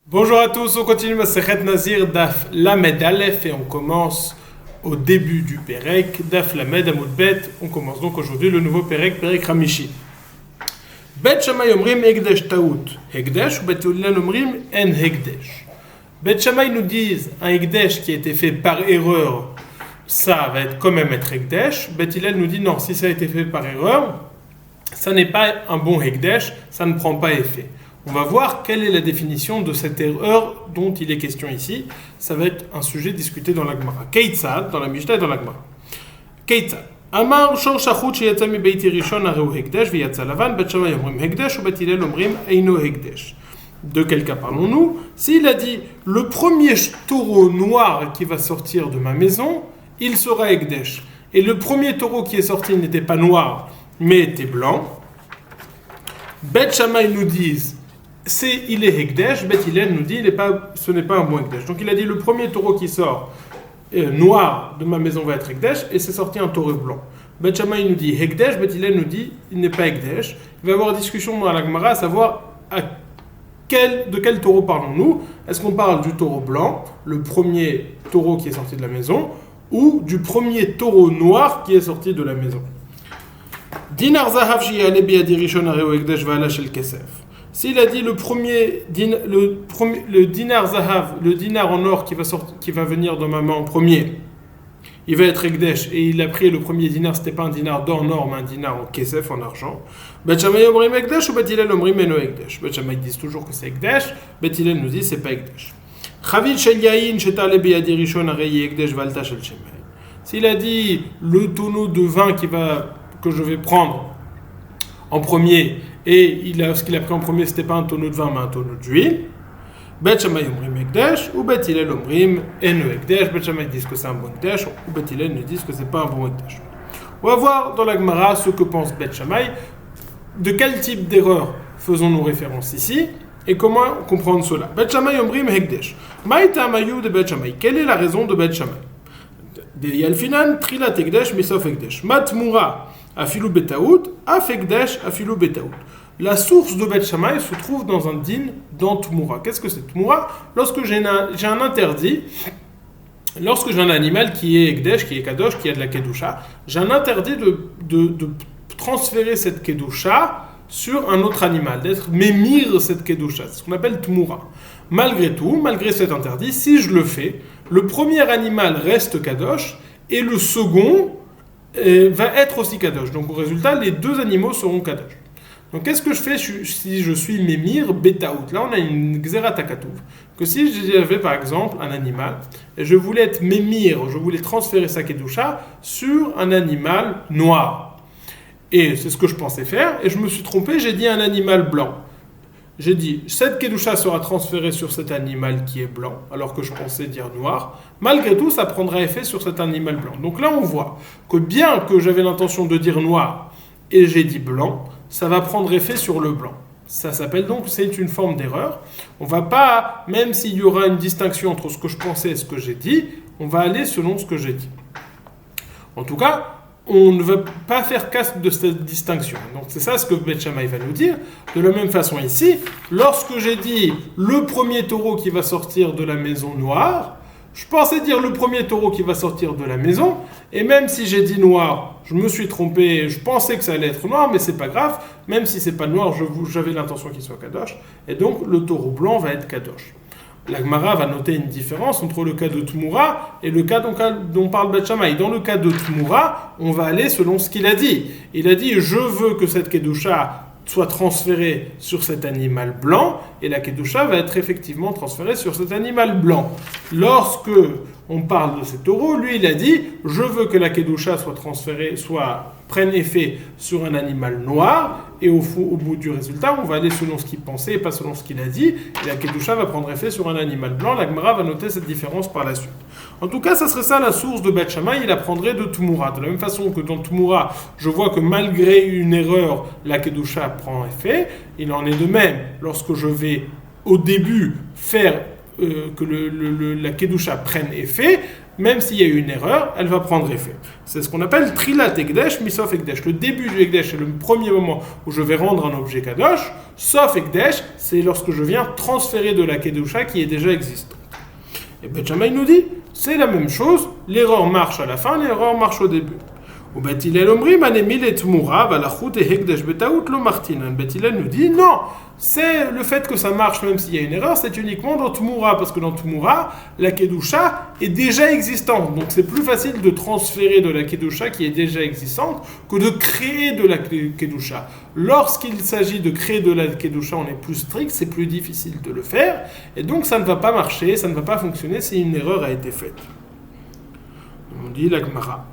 Bonjour à tous, on continue Masechet Nazir Daf Lamed Aleph et on commence au début du Perek, Daf Lamed Amud Bet. On commence donc aujourd'hui le nouveau Perek, Perek Ramishi. Bet Shammai Omrim Hekdesh Taout, Hekdesh ou Bet Hillel Omrim En Hekdesh. Bet Shammai nous disent un Hekdesh qui a été fait par erreur, ça va être quand même être Hekdesh. Bet Hillel nous dit non, si ça a été fait par erreur, ça n'est pas un bon Hekdesh, ça ne prend pas effet. On va voir quelle est la définition de cette erreur dont il est question ici. Ça va être un sujet discuté dans la Gemara. Keitzad, dans la Mishnah et dans la Gemara. Keitzad. Amar shor shachut sheyatza mi beiti rishon areu hekdesh v'yatza lavan bet Shammai omrim hekdesh ou bet Hillel omrim eino hekdesh. De quel cas parlons-nous? S'il a dit le premier taureau noir qui va sortir de ma maison, il sera hekdesh. Et le premier taureau qui est sorti n'était pas noir, mais était blanc. Bet Shammai nous disent il est Hekdesh, Bet Hillel nous dit ce n'est pas un bon Hekdesh. Donc il a dit le premier taureau qui sort noir de ma maison va être Hekdesh, et c'est sorti un taureau blanc. Bet Shammai nous dit Hekdesh, Bet Hillel nous dit il n'est pas Hekdesh. Il va y avoir discussion dans la Gemara à savoir de quel taureau parlons-nous. Est-ce qu'on parle du taureau blanc, le premier taureau qui est sorti de la maison, ou du premier taureau noir qui est sorti de la maison? Dinar Zahav Shiyale Biyadi Rishon Areu Hekdesh Va'ala Shel Kesef. S'il a dit le dinar zahav, le dinar en or qui va venir de ma main en premier, il va être Hekdesh, et il a pris le premier dinar, c'était pas un dinar d'or en or, mais un dinar en kesef, en argent. Bet Shammai omrim Hekdesh ou Bet Hillel omrim eno Hekdesh. Bet Shammai disent toujours que c'est Hekdesh, Bet Hillel nous dit c'est pas Hekdesh. Chavil shel yayin shetale biyadi rishon arei Hekdesh valta shel shemen. S'il a dit le tonneau de vin que je vais prendre en premier, et ce qu'il a pris en premier, c'était pas un tonneau de vin, mais un tonneau d'huile. Bet Shammai omrim Hekdesh, ou Bet Hillel omrim eno Hekdesh. Bet Shammai disent que c'est un bon Hekdesh, ou Bet Hillel ne disent que c'est pas un bon Hekdesh. On va voir dans la Gemara ce que pense Bet Shammai, de quel type d'erreur faisons-nous référence ici, et comment comprendre cela. Bet Shammai omrim Hekdesh. Maïta amayu de Bet Shammai. Quelle est la raison de Bet Shammai? De Yalfinan, Trilat Hekdesh, Misof Hekdesh. Matmura. Afilou betaout, afekdesh, afilou betaout. La source de Bet Shammai se trouve dans un din dans Tmura. Qu'est-ce que c'est Tmura? Lorsque j'ai un interdit, lorsque j'ai un animal qui est Hekdesh, qui est Kadosh, qui a de la Kedusha, j'ai un interdit de transférer cette Kedusha sur un autre animal, d'être mémir cette Kedusha. C'est ce qu'on appelle Tmura. Malgré tout, malgré cet interdit, si je le fais, le premier animal reste Kadosh et le second va être aussi Kadosh. Donc au résultat, les deux animaux seront Kadosh. Donc qu'est-ce que je fais si je suis Mémir Betaout? Là, on a une Xerat Hakatuv. Que si j'avais par exemple un animal, et je voulais être Mémir, je voulais transférer sa Kedusha sur un animal noir. Et c'est ce que je pensais faire, et je me suis trompé, j'ai dit un animal blanc. J'ai dit, cette Kedusha sera transférée sur cet animal qui est blanc, alors que je pensais dire noir. Malgré tout, ça prendra effet sur cet animal blanc. Donc là, on voit que bien que j'avais l'intention de dire noir, et j'ai dit blanc, ça va prendre effet sur le blanc. Ça s'appelle donc, c'est une forme d'erreur. On va pas, même s'il y aura une distinction entre ce que je pensais et ce que j'ai dit, on va aller selon ce que j'ai dit. En tout cas, on ne veut pas faire cas de cette distinction. Donc c'est ça ce que Bet Shammai va nous dire. De la même façon ici, lorsque j'ai dit le premier taureau qui va sortir de la maison noire, je pensais dire le premier taureau qui va sortir de la maison, et même si j'ai dit noir, je me suis trompé, je pensais que ça allait être noir, mais c'est pas grave, même si c'est pas noir, j'avais l'intention qu'il soit Kadosh, et donc le taureau blanc va être Kadosh. La Gemara va noter une différence entre le cas de Tmura et le cas dont parle Bet Shammai. Dans le cas de Tmura, on va aller selon ce qu'il a dit. Il a dit « Je veux que cette Kedusha soit transférée sur cet animal blanc » et la Kedusha va être effectivement transférée sur cet animal blanc. Lorsque on parle de cet taureau, lui il a dit « Je veux que la Kedusha soit transférée, prenne effet sur un animal noir » et au bout du résultat, on va aller selon ce qu'il pensait et pas selon ce qu'il a dit. Et la Kedusha va prendre effet sur un animal blanc. La Gemara va noter cette différence par la suite. En tout cas, ça serait ça la source de Bet Shammai. Il apprendrait de Tmura. De la même façon que dans Tmura, je vois que malgré une erreur, la Kedusha prend effet. Il en est de même lorsque je vais au début faire que la Kedusha prenne effet. même s'il y a eu une erreur, elle va prendre effet. C'est ce qu'on appelle Trilat Ekdesh, Misof Ekdesh. Le début du Ekdesh, c'est le premier moment où je vais rendre un objet Kadosh. Sauf Ekdesh, c'est lorsque je viens transférer de la Kedusha qui est déjà existante. Et Bet Shammai nous dit, c'est la même chose, l'erreur marche à la fin, l'erreur marche au début. Ou Bet Hillel omrim anemil et tmura valachut et hekdesh betaout lo martinan. Bet Hillel nous dit non, c'est le fait que ça marche même s'il y a une erreur, c'est uniquement dans tmura, parce que dans tmura, la kedusha est déjà existante. Donc c'est plus facile de transférer de la kedusha qui est déjà existante que de créer de la kedusha. Lorsqu'il s'agit de créer de la kedusha, on est plus strict, c'est plus difficile de le faire, et donc ça ne va pas marcher, ça ne va pas fonctionner si une erreur a été faite. On dit la Gemara.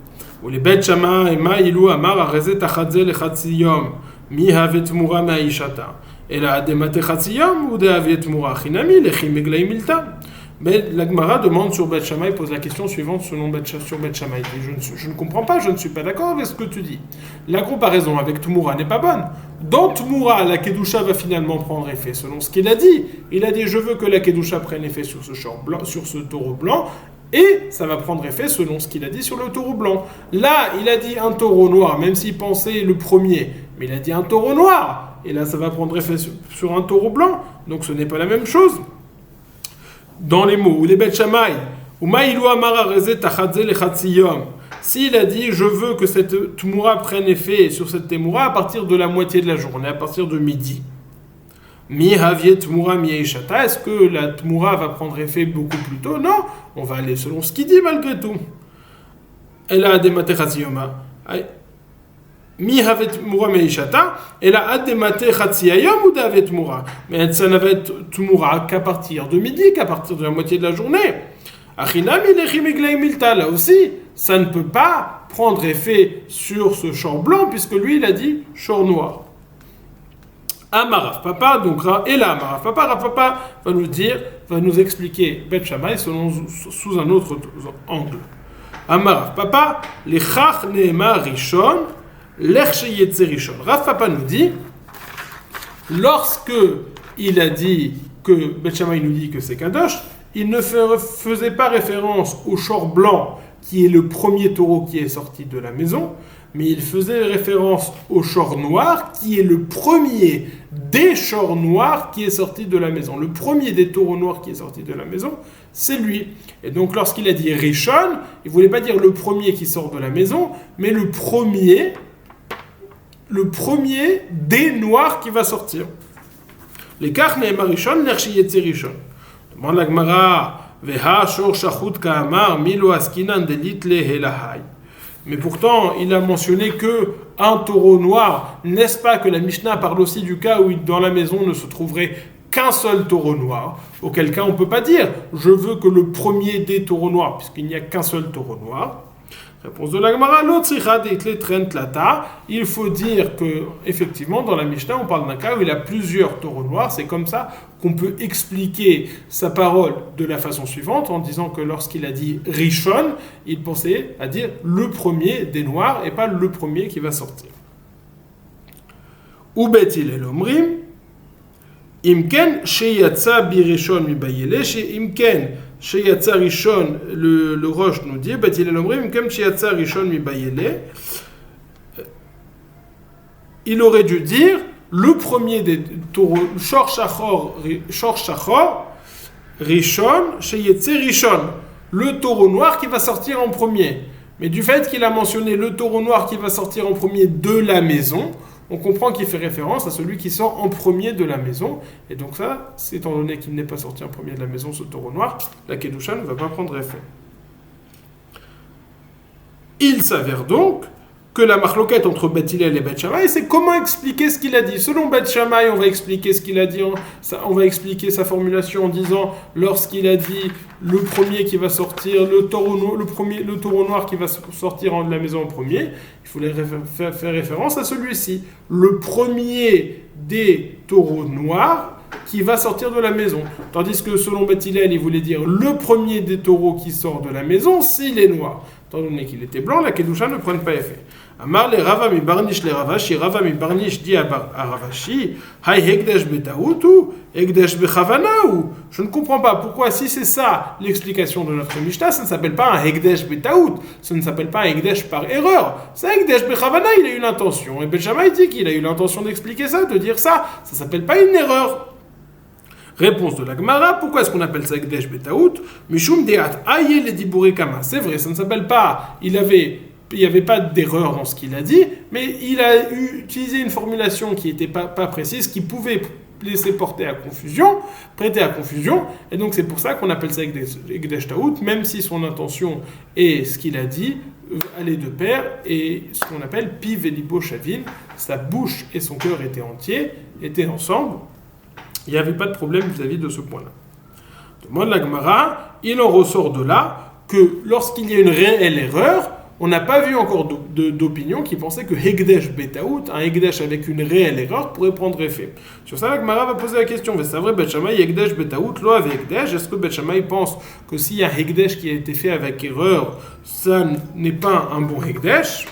ולבית שמאי מה אילו אמר הרי תחת זה לחצי יום מי הווה תמורה מהאישתה אלא הדמתה חצי יום הוא דהווה תמורה חינמי לכי מגלי מילתה. La Gemara demande sur Bet Shammai, pose la question suivante sur Bet Shammai. Je ne comprends pas, je ne suis pas d'accord avec ce que tu dis. La comparaison avec Tmura n'est pas bonne. Dans Tmura, la Kedusha va finalement prendre effet selon ce qu'il a dit. Il a dit je veux que la Kedusha prenne effet sur ce taureau blanc. Et ça va prendre effet selon ce qu'il a dit sur le taureau blanc. Là, il a dit un taureau noir, même s'il pensait le premier. Mais il a dit un taureau noir. Et là, ça va prendre effet sur un taureau blanc. Donc ce n'est pas la même chose. Dans les mots, ou les Bet Shammai, ou Maïlou Amara Rezet Tachadze Lechatziyom. S'il a dit, je veux que cette Tmura prenne effet sur cette Tmura à partir de la moitié de la journée, à partir de midi. Mi Haviet Tmura Mi Eishata, est-ce que la Tmura va prendre effet beaucoup plus tôt? Non, on va aller selon ce qu'il dit malgré tout. Elle a des Matechaziyoma. Mi Havet Tmura Mi Eishata, elle a des Matechaziyom ou d'Avet Tmura. Mais ça n'avait Tmura qu'à partir de midi, qu'à partir de la moitié de la journée. Achinami Lechim Eglei Milta, là aussi, ça ne peut pas prendre effet sur ce champ blanc, puisque lui il a dit champ noir. Amarav Papa, donc et là Amarav Papa, Rav Papa va nous expliquer Bet Shammai sous un autre angle. Amarav Papa, lechach neema rishon, lech sheyetze rishon. Rav Papa nous dit, lorsque il a dit que Bet Shammai nous dit que c'est kadosh, il ne faisait pas référence au shor blanc qui est le premier taureau qui est sorti de la maison, mais il faisait référence au shor noir, qui est le premier des shors noirs qui est sorti de la maison. Le premier des taureaux noirs qui est sorti de la maison, c'est lui. Et donc lorsqu'il a dit Rishon, il ne voulait pas dire le premier qui sort de la maison, mais le premier des noirs qui va sortir. Les karne et Marishon, l'erchiyetze Rishon. Demande la Gemara, Veha shor shachut ka'amar, milo askinan delit le helahai. Mais pourtant, il a mentionné que un taureau noir, n'est-ce pas que la Mishnah parle aussi du cas où dans la maison ne se trouverait qu'un seul taureau noir, auquel cas on ne peut pas dire « je veux que le premier des taureaux noirs », puisqu'il n'y a qu'un seul taureau noir. Réponse de la Gemara, il faut dire que effectivement dans la Mishnah on parle d'un cas où il a plusieurs taureaux noirs. C'est comme ça qu'on peut expliquer sa parole de la façon suivante en disant que lorsqu'il a dit Rishon, il pensait à dire le premier des noirs et pas le premier qui va sortir. Ou Bet Hillel omrim imken sheyatsa birishon mibayele imken Sheyatsa Rishon, le Roche nous dit, Bet Hillel omrim, comme Sheyatsa Rishon mi bayele, il aurait dû dire le premier des taureaux, Shor Shachor, Rishon, Sheyatsa Rishon, le taureau noir qui va sortir en premier. Mais du fait qu'il a mentionné le taureau noir qui va sortir en premier de la maison, on comprend qu'il fait référence à celui qui sort en premier de la maison. Et donc ça, étant donné qu'il n'est pas sorti en premier de la maison, ce taureau noir, la Kedusha ne va pas prendre effet. Il s'avère donc que la marloquette entre Bet Hillel et Bet Shammai, c'est comment expliquer ce qu'il a dit. Selon Bet Shammai, on va expliquer ce qu'il a dit, on va expliquer sa formulation en disant, lorsqu'il a dit le premier qui va sortir, le taureau noir qui va sortir de la maison en premier, il fallait faire référence à celui-ci. Le premier des taureaux noirs qui va sortir de la maison. Tandis que selon Bet Hillel, il voulait dire le premier des taureaux qui sort de la maison s'il est noir. Étant donné qu'il était blanc, la Kedusha ne prenne pas effet. Amar le Rava mi Barnish le Ravashi, Rava mi Barnish dit à Ravashi, Hay Hekdesh betaout ou Hekdesh bechavana ou. Je ne comprends pas pourquoi, si c'est ça l'explication de notre Mishnah, ça ne s'appelle pas un Hekdesh betaout, ça ne s'appelle pas un Hekdesh par erreur. C'est un Hekdesh bechavana, il a eu l'intention. Et Bet Shammai dit qu'il a eu l'intention d'expliquer ça, de dire ça. Ça ne s'appelle pas une erreur. Réponse de la Gemara, pourquoi est-ce qu'on appelle ça Hekdesh betaout? Mishum deat aye le dibure kama. C'est vrai, ça ne s'appelle pas, il n'y avait pas d'erreur dans ce qu'il a dit, mais il a utilisé une formulation qui n'était pas précise, qui pouvait laisser prêter à confusion, et donc c'est pour ça qu'on appelle ça Hekdesh Taout, même si son intention et ce qu'il a dit allaient de pair, et ce qu'on appelle Piv et Libo Shavin, sa bouche et son cœur étaient ensemble, il n'y avait pas de problème vis-à-vis de ce point-là. Demande la Gemara, il en ressort de là que lorsqu'il y a une réelle erreur, on n'a pas vu encore d'opinion qui pensait que Hekdesh betaout, un Hekdesh avec une réelle erreur, pourrait prendre effet. Sur ça, la Gemara va poser la question, c'est vrai, Bet Shammai, Hekdesh betaout, lo avec Hekdesh, est-ce que Bet Shammai pense que s'il y a un Hekdesh qui a été fait avec erreur, ça n'est pas un bon Hekdesh?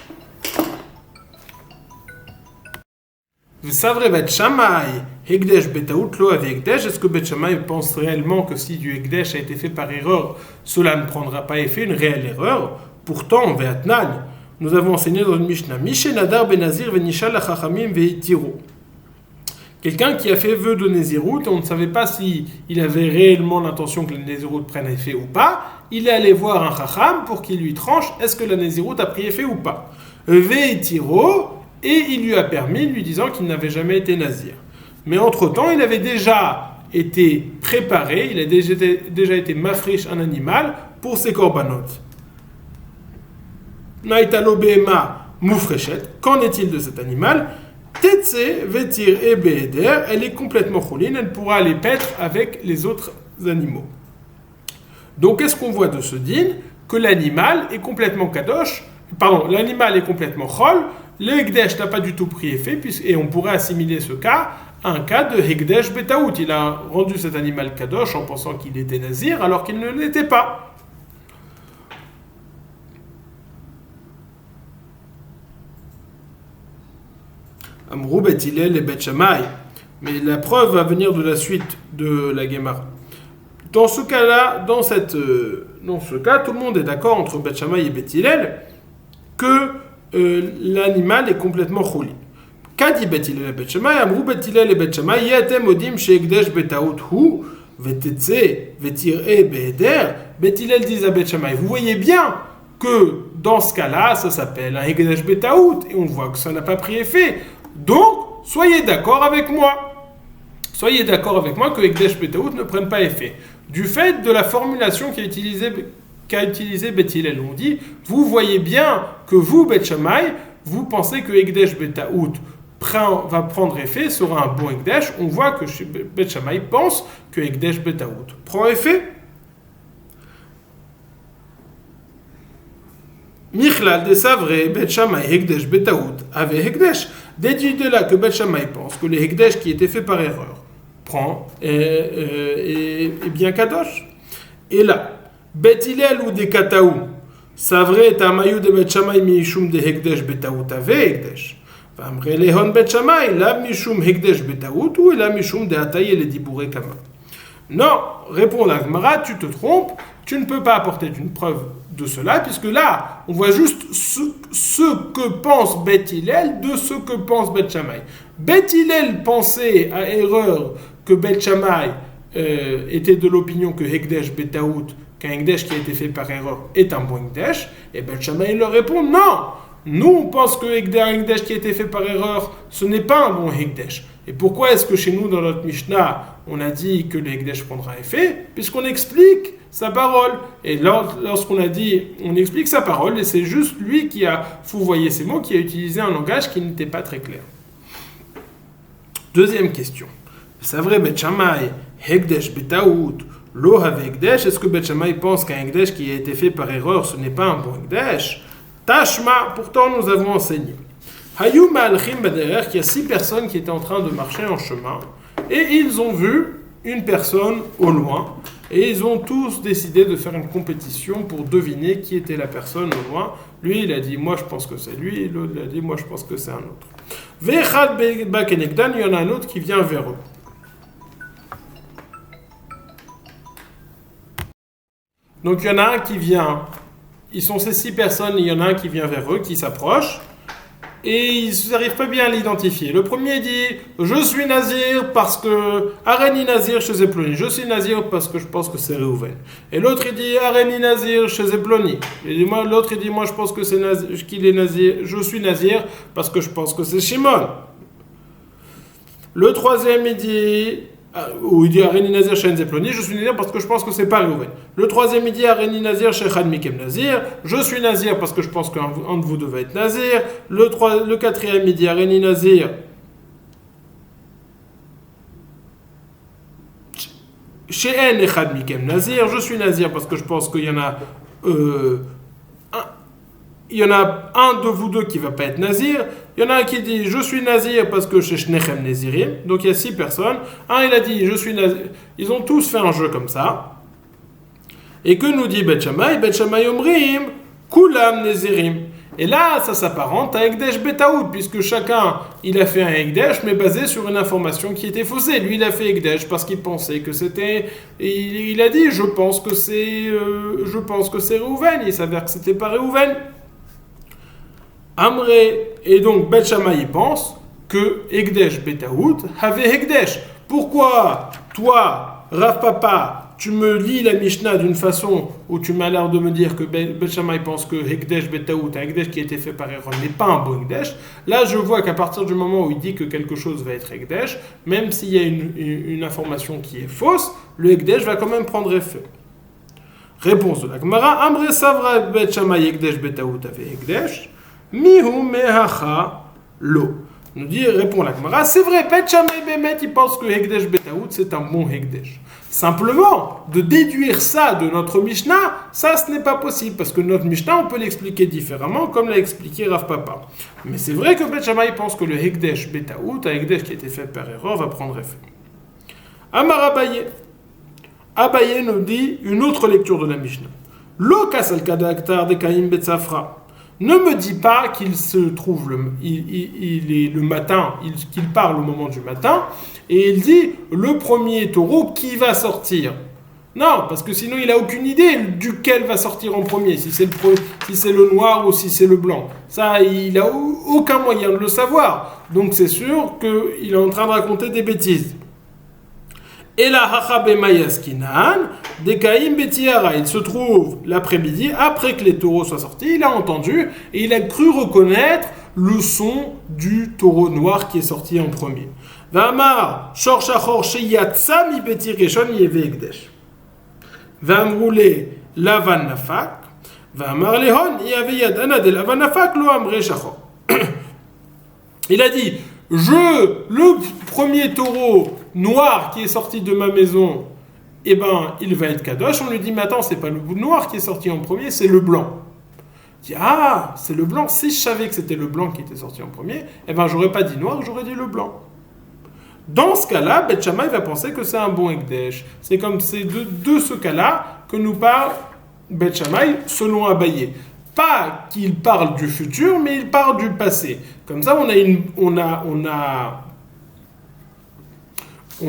C'est vrai, Bet Shammai, Hekdesh betaout, lo avec Hekdesh, est-ce que Bet Shammai pense réellement que si du Hekdesh a été fait par erreur, cela ne prendra pas effet, une réelle erreur? Pourtant, Ve'atnan, nous avons enseigné dans une Mishnah, Mishe Nadar Benazir Venishal Chachamim Ve'itiro. Quelqu'un qui a fait vœu de Nézirut, et on ne savait pas s'il avait réellement l'intention que la Nézirut prenne effet ou pas, il est allé voir un Chacham pour qu'il lui tranche est-ce que la Nézirut a pris effet ou pas. Ve'itiro, et il lui a permis, lui disant qu'il n'avait jamais été Nazir. Mais entre-temps, il avait déjà été préparé, il a déjà été mafrish un animal pour ses korbanot. Naitalo Behema Moufrechet, qu'en est-il de cet animal? Tetse, Vetir et Beheder, elle est complètement choline, elle pourra aller paître avec les autres animaux. Donc, qu'est-ce qu'on voit de ce din? Que l'animal est complètement kadosh, l'animal est complètement chol, le Hekdesh n'a pas du tout pris effet, et on pourrait assimiler ce cas à un cas de Hekdesh betaout. Il a rendu cet animal kadosh en pensant qu'il était nazir, alors qu'il ne l'était pas. Amrou Bet Hillel et Bet Shammai. Mais la preuve va venir de la suite de la Gemara. Dans ce cas-là, dans ce cas, tout le monde est d'accord entre Bet Shammai et Bet Hillel que l'animal est complètement chouli. Qu'a dit Bet Hillel et Bet Shammai? Amrou Bet Hillel et Bet Shammai yatem odim she'hekdesh betaout hu vetetze vetir'e beheder. Bet Hillel dit à Bet Shammai, vous voyez bien que dans ce cas-là, ça s'appelle un hekdesh betaout et on voit que ça n'a pas pris effet. Donc, soyez d'accord avec moi. Soyez d'accord avec moi que Hekdesh betaout ne prenne pas effet. Du fait de la formulation qu'a utilisé Bet Hillel, on dit, vous voyez bien que vous, Bet Shammai, vous pensez que Hekdesh betaout va prendre effet, sera un bon Hekdesh. On voit que Bet Shammai pense que Hekdesh betaout prend effet. Michlal de Savre, Bet Shammai, Hekdesh betaout avait Hekdesh. Déduit de là que Bet Shammai pense que le Hekdesh qui était fait par erreur prend et bien kadosh. Et là, Bet Hillel ou des kataou, Savre est un maillot de Bet Shammai mishum de Hekdesh betaout avait Hekdesh. Vamre lehon Bet Shammai, la mishum Hekdesh betaout ou la mishum de Hataï et les Dibouré Kama. Non, répond la Gemara, tu te trompes, tu ne peux pas apporter une preuve de cela, puisque là, on voit juste ce que pense Bet Hillel de ce que pense Bet Shammai. Bet Hillel pensait à erreur que Bet Shammai était de l'opinion que Hekdesh betaout, qu'un Hekdesh qui a été fait par erreur est un bon Hekdesh, et Bet Shammai leur répond non. Nous, on pense que un Hekdesh qui a été fait par erreur, ce n'est pas un bon Hekdesh. Et pourquoi est-ce que chez nous, dans notre Mishnah, on a dit que le Hekdesh prendra effet? Puisqu'on explique sa parole. Et lorsqu'on a dit, on explique sa parole, et c'est juste lui qui a fouvoyé ces mots, qui a utilisé un langage qui n'était pas très clair. Deuxième question. C'est vrai, Bet Shammai, Hekdesh betaout, lo have Hekdesh, est-ce que Bet Shammai pense qu'un Hekdesh qui a été fait par erreur, ce n'est pas un bon Hekdesh? Tashma, pourtant nous avons enseigné. Hayou ma'alchim baderer, qu'il y a 6 personnes qui étaient en train de marcher en chemin, et ils ont vu une personne au loin, Et ils ont tous décidé de faire une compétition pour deviner qui était la personne au loin. Lui, il a dit, moi je pense que c'est lui. L'autre, il a dit, moi je pense que c'est un autre. Ve'echad ba kenegdan, il y en a un autre qui vient vers eux. Donc il y en a un qui vient, ils sont ces 6 personnes, il y en a un qui vient vers eux, qui s'approche, et ils n'arrivent pas bien à l'identifier. Le premier dit, je suis Nazir parce que, Areni Nazir chez Zeploni, je suis Nazir parce que je pense que c'est Reuven. Et l'autre il dit, Areni Nazir chez Zeploni. L'autre il dit, moi je pense que c'est Nazir, qu'il est Nazir, je suis Nazir parce que je pense que c'est Shimon. Le troisième il dit, ou il dit Areni Nazir chez Zeploni, je suis Nazir parce que je pense que c'est pas Reuven. Le troisième il dit Areni Nazir chez Chad Mikem Nazir, je suis Nazir parce que je pense qu'un de vous devait être Nazir. Le quatrième il dit Areni Nazir chez En et Chad Mikem Nazir, je suis Nazir parce que je pense qu'il y en a un de vous deux qui va pas être Nazir. Il y en a un qui dit je suis Nazir parce que chez Shnechem Nazirim. Donc il y a 6 personnes. Un il a dit je suis Nazir. Ils ont tous fait un jeu comme ça. Et que nous dit Bet Shammai Omrim Kulam Nazirim. Et là ça s'apparente à Ekdesh Betaout puisque chacun il a fait un Ekdesh mais basé sur une information qui était faussée. Lui il a fait Ekdesh parce qu'il pensait que c'était. Il a dit je pense que c'est Reuven. Il s'avère que c'était pas Reuven. Amré, et donc Bet Shammai pense que Ekdesh Betaout avait Ekdesh. Pourquoi toi, Rav Papa, tu me lis la Mishnah d'une façon où tu m'as l'air de me dire que Bet Shammai pense que Ekdesh Betaout, un Ekdesh qui a été fait par erreur, n'est pas un bon Ekdesh. Là, je vois qu'à partir du moment où il dit que quelque chose va être Ekdesh, même s'il y a une information qui est fausse, le Ekdesh va quand même prendre effet. Réponse de la Gemara, Amré Savra Bet Shammai Ekdesh Betaout avait Ekdesh. Mihu mehacha lo. Nous dit, répond la Gemara, c'est vrai, Bet Shammai Bemet, il pense que Hekdesh Betaout, c'est un bon Hekdesh. Simplement, de déduire ça de notre Mishnah, ça ce n'est pas possible, parce que notre Mishnah, on peut l'expliquer différemment, comme l'a expliqué Rav Papa. Mais c'est vrai que Bet Shammai pense que le Hekdesh Betaout, un Hekdesh qui a été fait par erreur, va prendre effet. Amar Abaye. Abaye nous dit une autre lecture de la Mishnah. Lo kasal kadaktar de Kaim Betsafra. Ne me dis pas qu'il se trouve il est le matin, qu'il parle au moment du matin, et il dit le premier taureau qui va sortir. Non, parce que sinon il n'a aucune idée duquel va sortir en premier, si c'est le noir ou si c'est le blanc. Ça, il n'a aucun moyen de le savoir. Donc c'est sûr qu'il est en train de raconter des bêtises. Et la hacha bemayaskinan, dekaim betiara. Il se trouve l'après-midi, après que les taureaux soient sortis, il a entendu et il a cru reconnaître le son du taureau noir qui est sorti en premier. Vamar shorshachor sheyatsa mi beti reshon yeve ekdesh. Vamroule lavan nafak. Vamar lehon yave yadana de lavan nafak lo amre shachor. Il a dit le premier taureau noir qui est sorti de ma maison, eh ben, il va être kadosh. On lui dit, mais attends, c'est pas le noir qui est sorti en premier, c'est le blanc. Il dit, ah, c'est le blanc. Si je savais que c'était le blanc qui était sorti en premier, eh ben, j'aurais pas dit noir, j'aurais dit le blanc. Dans ce cas-là, Bet Shammai va penser que c'est un bon Ekdesh. C'est comme c'est de ce cas-là que nous parle Bet Shammai selon Abaye. Pas qu'il parle du futur, mais il parle du passé. Comme ça, on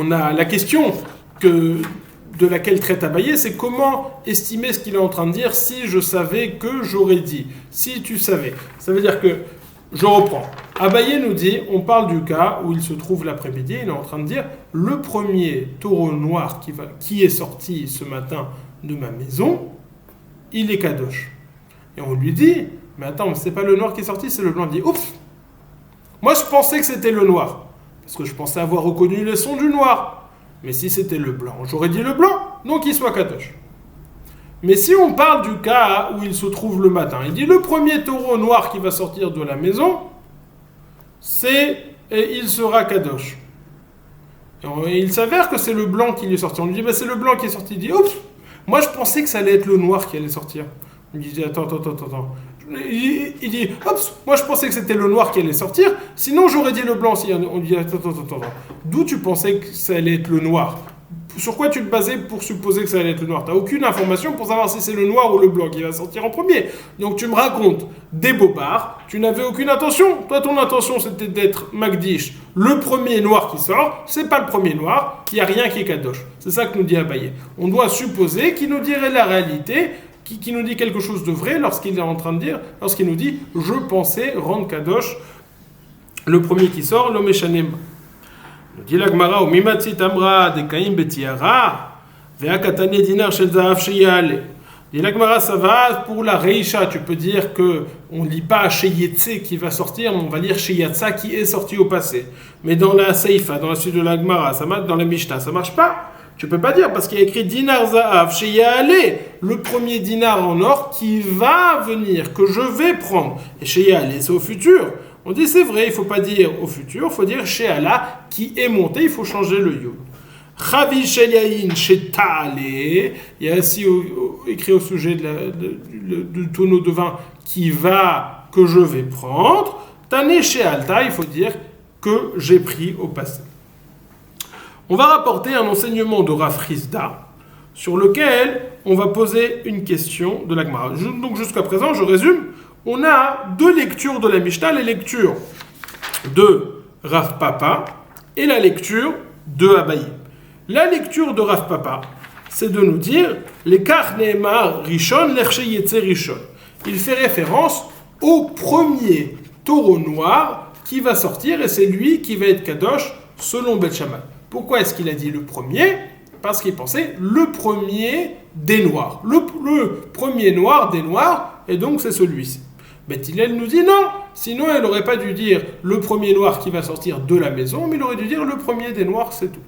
a la question de laquelle traite Abaye, c'est comment estimer ce qu'il est en train de dire si je savais que j'aurais dit. Si tu savais. Ça veut dire que, je reprends. Abaye nous dit, on parle du cas où il se trouve l'après-midi, il est en train de dire, le premier taureau noir qui est sorti ce matin de ma maison, il est kadosh. Et on lui dit, mais attends, c'est pas le noir qui est sorti, c'est le blanc. Il dit, ouf, moi je pensais que c'était le noir. Parce que je pensais avoir reconnu les sons du noir. Mais si c'était le blanc, j'aurais dit le blanc, donc il soit kadosh. Mais si on parle du cas où il se trouve le matin, il dit le premier taureau noir qui va sortir de la maison, il sera kadosh. Et il s'avère que c'est le blanc qui est sorti. On lui dit, bah, c'est le blanc qui est sorti. Il dit, oups, moi je pensais que ça allait être le noir qui allait sortir. Il dit, attends. Il dit, oups, moi je pensais que c'était le noir qui allait sortir, sinon j'aurais dit le blanc. On dit, attends. D'où tu pensais que ça allait être le noir? sur quoi tu te basais pour supposer que ça allait être le noir? Tu n'as aucune information pour savoir si c'est le noir ou le blanc qui va sortir en premier. Donc tu me racontes des bobards, tu n'avais aucune intention. Toi, ton intention, c'était d'être Magdish, le premier noir qui sort. C'est pas le premier noir, il n'y a rien qui est Kadosh. C'est ça que nous dit Abaye. On doit supposer qu'il nous dirait la réalité, qui nous dit quelque chose de vrai lorsqu'il est en train de dire, lorsqu'il nous dit « Je pensais rendre Kadosh le premier qui sort, l'homme Shanem ». Nous dit la Gemara, Mimatzi Tamra de Kaim Betiara, Veakatane Dinar Shel Zahav Sheyale. Dit la Gemara, ça va pour la Reisha. Tu peux dire que on ne lit pas Sheyetse qui va sortir, mais on va lire Sheyatsa qui est sorti au passé. Mais dans la Seifa, dans la suite de la Gemara, dans la Mishnah, ça marche pas. Tu peux pas dire parce qu'il y a écrit Dinar Zahav Sheyale, le premier dinar en or qui va venir, que je vais prendre. Et Sheyale, c'est au futur. On dit c'est vrai, il ne faut pas dire au futur, il faut dire chez Allah qui est monté, il faut changer le yod. Chavi Sheliaïn chez Tale, il y a aussi écrit au sujet du tonneau de vin que je vais prendre. Tane chez Alta, il faut dire que j'ai pris au passé. On va rapporter un enseignement de Rav Rizda sur lequel on va poser une question de la Gemara. Donc jusqu'à présent, je résume. On a deux lectures de la Mishnah, les lectures de Rav Papa et la lecture de Abaye. La lecture de Rav Papa, c'est de nous dire les Karneemar Rishon, l'Erche Yetze Rishon. Il fait référence au premier taureau noir qui va sortir et c'est lui qui va être Kadosh selon Beth Shammai. Pourquoi est-ce qu'il a dit le premier? Parce qu'il pensait le premier des noirs. Le premier noir des noirs, et donc c'est celui-ci. Beth Hillel nous dit non, sinon elle n'aurait pas dû dire le premier noir qui va sortir de la maison, mais il aurait dû dire le premier des noirs, c'est tout.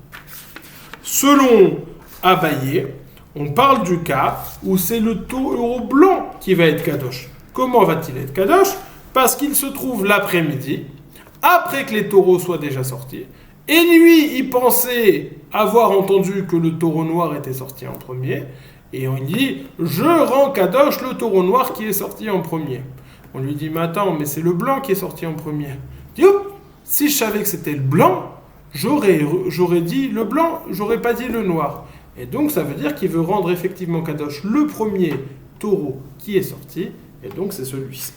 Selon Abaye, on parle du cas où c'est le taureau blanc qui va être Kadosh. Comment va-t-il être Kadosh? Parce qu'il se trouve l'après-midi, après que les taureaux soient déjà sortis, et lui, il pensait avoir entendu que le taureau noir était sorti en premier, et on dit « Je rends Kadosh le taureau noir qui est sorti en premier ». On lui dit, mais attends, mais c'est le blanc qui est sorti en premier. Il dit, oh, si je savais que c'était le blanc, j'aurais dit le blanc, j'aurais pas dit le noir. Et donc ça veut dire qu'il veut rendre effectivement Kadosh le premier taureau qui est sorti, et donc c'est celui-ci.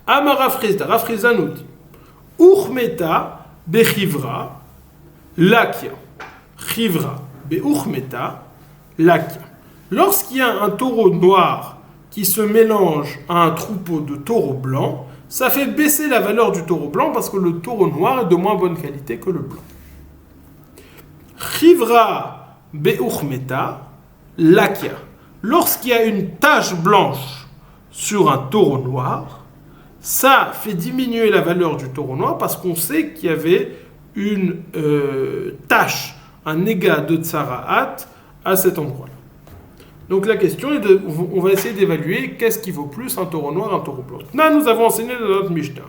Amar Rafrizda nous dit, Uchmeta bechivra lakia. Chivra beuchmeta lakia. Lorsqu'il y a un taureau noir qui se mélange à un troupeau de taureaux blancs, ça fait baisser la valeur du taureau blanc parce que le taureau noir est de moins bonne qualité que le blanc. Chivra beuchmeta lakia. Lorsqu'il y a une tache blanche sur un taureau noir, ça fait diminuer la valeur du taureau noir parce qu'on sait qu'il y avait une tache, un négat de tsaraat à cet endroit-là. Donc la question est on va essayer d'évaluer qu'est-ce qui vaut plus, un taureau noir, un taureau blanc. Là, nous avons enseigné dans notre Mishnah.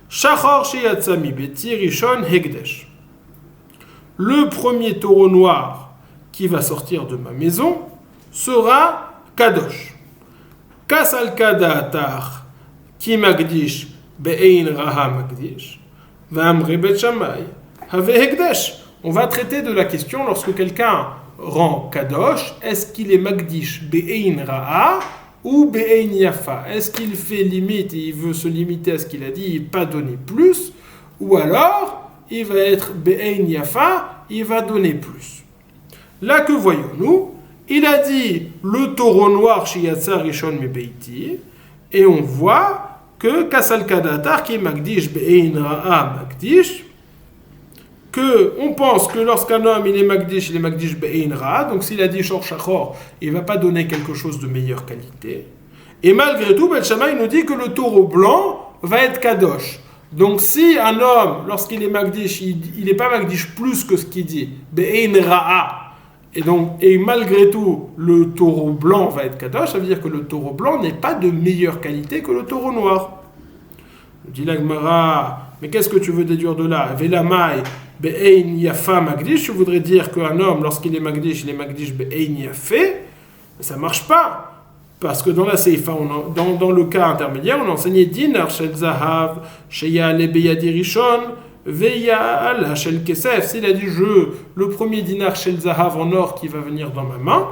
Shachor sheyatzami beti rishon hekdesh. Le premier taureau noir qui va sortir de ma maison sera kadosh. Kasal kadaatar ki magdish be'ein raha magdish. V'amre bet shammai have hekdesh. On va traiter de la question lorsque quelqu'un rend kadosh, est-ce qu'il est magdish be'ein ra'a ou be'ein yafa? Est-ce qu'il fait limite et il veut se limiter à ce qu'il a dit et pas donner plus, ou alors il va être be'ein yafa, il va donner plus? Là que voyons-nous? Il a dit le taureau noir sheyatsa rishon mebeiti, et on voit que kasal kadatar qui est magdish be'ein ra'a magdish, que on pense que lorsqu'un homme il est magdish be'ein ra, donc s'il a dit shor shachor, il va pas donner quelque chose de meilleure qualité. Et malgré tout, Beth Shammai nous dit que le taureau blanc va être kadosh. Donc si un homme, lorsqu'il est magdish, il n'est pas magdish plus que ce qu'il dit, be'ein ra'a, et malgré tout, le taureau blanc va être kadosh, ça veut dire que le taureau blanc n'est pas de meilleure qualité que le taureau noir. Dit la Gemara, mais qu'est-ce que tu veux déduire de là? Velamai be'ein yafa magdish, je voudrais dire qu'un homme, lorsqu'il est magdish be'ein yafé, ça ne marche pas. Parce que dans la Seifa, dans le cas intermédiaire, on enseignait dinar shel zahav, sheyale beyadi rishon, Veya Allah shel kesef, s'il a dit le premier dinar shel zahav en or qui va venir dans ma main,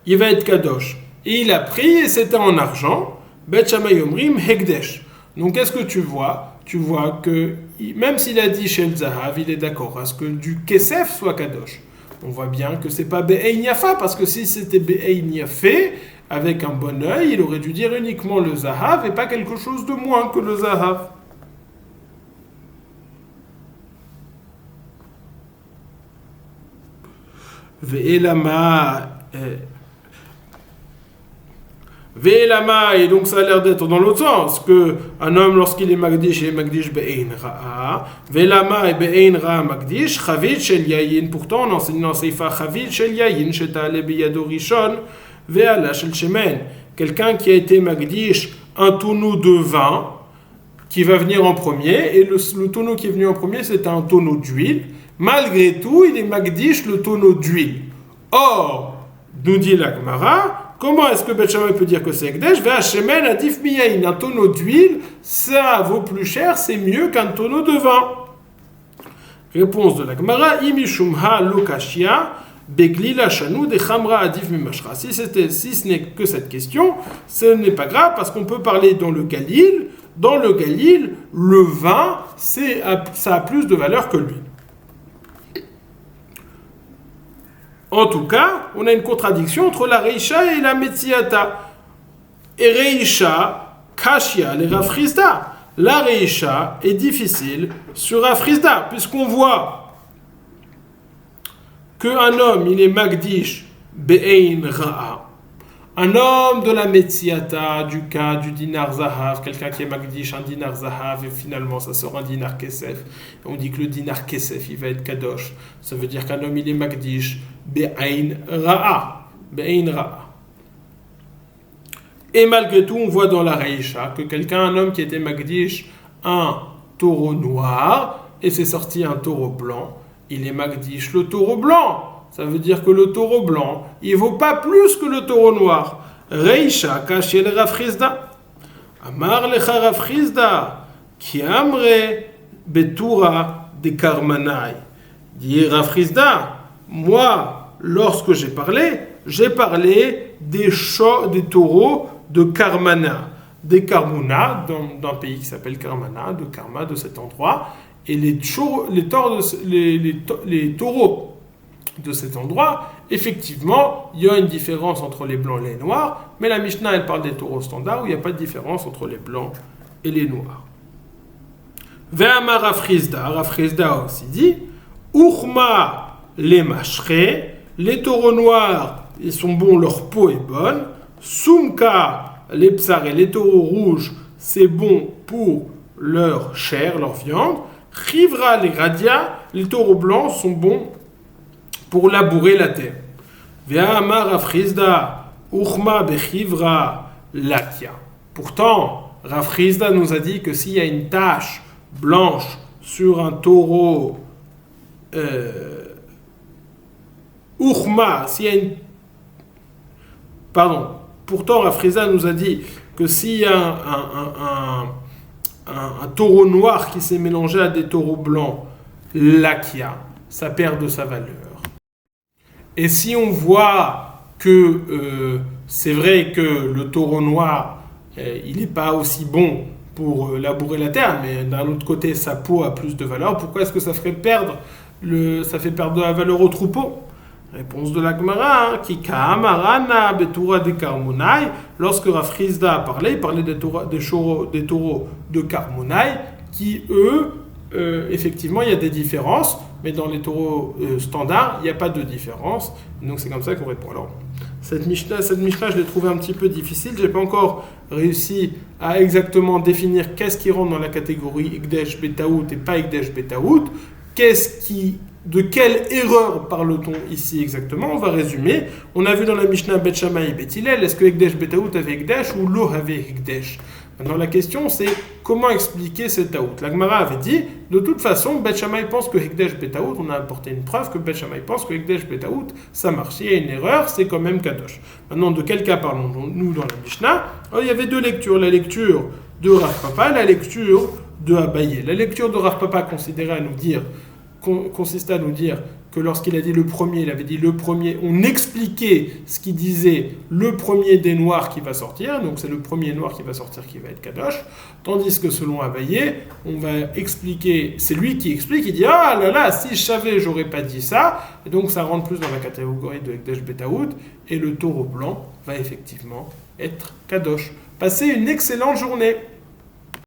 il va être kadosh. Et il a pris et c'était en argent. Bet Shammai omrim hekdesh. Donc qu'est-ce que tu vois? Tu vois que même s'il a dit shel zahav, il est d'accord à ce que du kesef soit kadosh. On voit bien que c'est pas be'ein yafa, parce que si c'était be'ein yafé, avec un bon œil, il aurait dû dire uniquement le zahav et pas quelque chose de moins que le zahav. Ve'elama, et donc ça a l'air d'être dans l'autre sens, que un homme lorsqu'il est magdish, il est magdish be'ein ra'a, ve'elama et be'ein ra'a magdish, chavit shel yayin, pourtant on enseigne dans Seifa chavit shel yayin, sheta'ale biyado rishon, ve'ala shel shemen, quelqu'un qui a été magdish, un tonneau de vin, qui va venir en premier, et le tonneau qui est venu en premier, c'est un tonneau d'huile, malgré tout, il est magdish le tonneau d'huile. Or, nous dit la Gemara, comment est-ce que Beth Shammai peut dire que c'est Ekdesh? Ve'ashemen adif miyayin, un tonneau d'huile, ça vaut plus cher, c'est mieux qu'un tonneau de vin. Réponse de la Gemara, imishumha lokashia, beglila shanu de chamra adif mimashra. Si ce n'est que cette question, ce n'est pas grave, parce qu'on peut parler dans le Galil. Dans le Galil, le vin, ça a plus de valeur que l'huile. En tout cas, on a une contradiction entre la Reisha et la Metziata. Et Reisha, Kashia, les Rafrizda. La Reisha est difficile sur Rafrizda, puisqu'on voit qu'un homme, il est Magdish, Be'ein Ra'a. Un homme de la Metziata, du cas du dinar Zahav, quelqu'un qui est Magdish, un dinar Zahav, et finalement ça sort un dinar Kesef. On dit que le dinar Kesef, il va être Kadosh. Ça veut dire qu'un homme, il est Magdish, Be'ain Ra'a. Be'ain Ra'a. Et malgré tout, on voit dans la Reisha que un homme qui était Magdish, un taureau noir, et c'est sorti un taureau blanc, il est Magdish le taureau blanc. Ça veut dire que le taureau blanc, il vaut pas plus que le taureau noir. Reisha kashel Rafrizda. Amar lecha Rafrizda, ki amre betura de karmanai. Dit Rafrizda, moi, lorsque j'ai parlé des taureaux de Karmana. Des Karmuna, d'un pays qui s'appelle Karmana, de Karma, de cet endroit. Et les taureaux de cet endroit, effectivement, il y a une différence entre les blancs et les noirs, mais la Mishnah, elle parle des taureaux standards où il n'y a pas de différence entre les blancs et les noirs. Ve'amar Rafrizda aussi dit, Uchma les mashre, les taureaux noirs, ils sont bons, leur peau est bonne, Sumka les psar et les taureaux rouges, c'est bon pour leur chair, leur viande, Chivra les radia, les taureaux blancs sont bons pour labourer la terre. Ve'amar Rafrizda, uchma bechivra lakia. Pourtant, Rafrizda nous a dit que s'il y a une tache blanche sur un taureau, s'il y a une... Pardon. Pourtant, Rafrizda nous a dit que s'il y a un taureau noir qui s'est mélangé à des taureaux blancs, lakia, ça perd de sa valeur. Et si on voit que c'est vrai que le taureau noir, il n'est pas aussi bon pour labourer la terre, mais d'un autre côté, sa peau a plus de valeur, pourquoi est-ce que ça ferait perdre ça fait perdre de la valeur au troupeau? Réponse de la Gemara, qui ka'amarana betura de Karmunai, lorsque Rafrizda a parlé, il parlait des taureaux de Karmunai, qui eux, effectivement, il y a des différences, mais dans les taureaux standards, il n'y a pas de différence. Donc c'est comme ça qu'on répond. Alors, cette Mishnah, je l'ai trouvée un petit peu difficile. Je n'ai pas encore réussi à exactement définir qu'est-ce qui rentre dans la catégorie Ekdesh Betaout et pas Ekdesh Betaout. De quelle erreur parle-t-on ici exactement? On va résumer. On a vu dans la Mishnah Bet Shammai et Bet Hillel, est-ce que Ekdesh Betaout avait Ekdesh ou Lo avait Ekdesh? Maintenant la question c'est comment expliquer cette taout. La Gemara avait dit, de toute façon, Bet Shammai pense que Ekdesh Betaout, on a apporté une preuve que Bet Shammai pense que Ekdesh Betaout, ça marche. Il y a une erreur, c'est quand même Kadosh. Maintenant, de quel cas parlons-nous dans la Mishnah? Alors, il y avait deux lectures, la lecture de Rav Papa, la lecture de Abaye. La lecture de Rav Papa consistait à nous dire que lorsqu'il a dit le premier, il avait dit le premier, on expliquait ce qu'il disait, le premier des noirs qui va sortir, donc c'est le premier noir qui va sortir qui va être Kadosh, tandis que selon Abaye, on va expliquer, c'est lui qui explique, il dit ah là là, si je savais, j'aurais pas dit ça, et donc ça rentre plus dans la catégorie de Ekdesh Betaout, et le taureau blanc va effectivement être Kadosh. Passez une excellente journée.